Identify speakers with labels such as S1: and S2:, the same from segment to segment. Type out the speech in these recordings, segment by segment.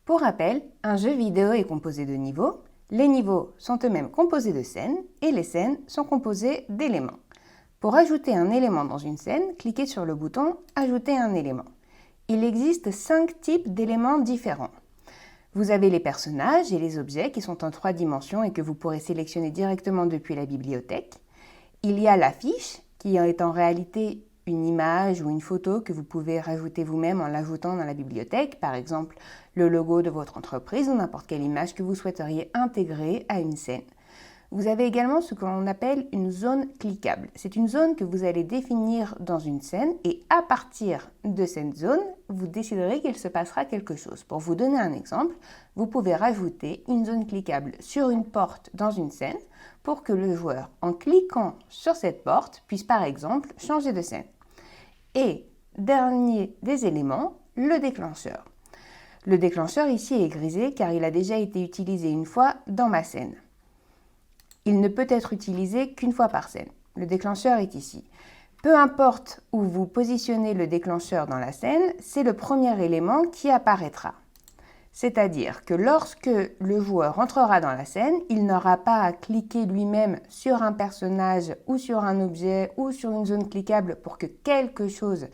S1: Pour rappel, un jeu vidéo est composé de niveaux, les niveaux sont eux-mêmes composés de scènes et les scènes sont composées d'éléments. Pour ajouter un élément dans une scène, cliquez sur le bouton « Ajouter un élément ». Il existe 5 types d'éléments différents. Vous avez les personnages et les objets qui sont en 3 dimensions et que vous pourrez sélectionner directement depuis la bibliothèque. Il y a l'affiche qui est en réalité une image ou une photo que vous pouvez rajouter vous-même en l'ajoutant dans la bibliothèque, par exemple le logo de votre entreprise ou n'importe quelle image que vous souhaiteriez intégrer à une scène. Vous avez également ce que l'on appelle une zone cliquable. C'est une zone que vous allez définir dans une scène et à partir de cette zone, vous déciderez qu'il se passera quelque chose. Pour vous donner un exemple, vous pouvez rajouter une zone cliquable sur une porte dans une scène pour que le joueur, en cliquant sur cette porte, puisse par exemple changer de scène. Et dernier des éléments, le déclencheur. Le déclencheur ici est grisé car il a déjà été utilisé une fois dans ma scène. Il ne peut être utilisé qu'une fois par scène. Le déclencheur est ici. Peu importe où vous positionnez le déclencheur dans la scène, c'est le premier élément qui apparaîtra. C'est-à-dire que lorsque le joueur entrera dans la scène, il n'aura pas à cliquer lui-même sur un personnage ou sur un objet ou sur une zone cliquable pour que quelque chose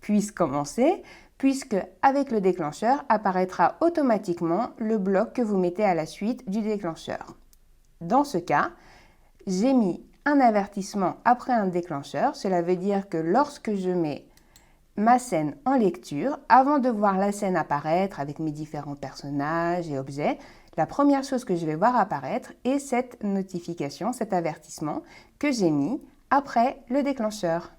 S1: puisse commencer, puisque avec le déclencheur apparaîtra automatiquement le bloc que vous mettez à la suite du déclencheur. Dans ce cas, j'ai mis un avertissement après un déclencheur. Cela veut dire que lorsque je mets ma scène en lecture, avant de voir la scène apparaître avec mes différents personnages et objets, la première chose que je vais voir apparaître est cette notification, cet avertissement que j'ai mis après le déclencheur.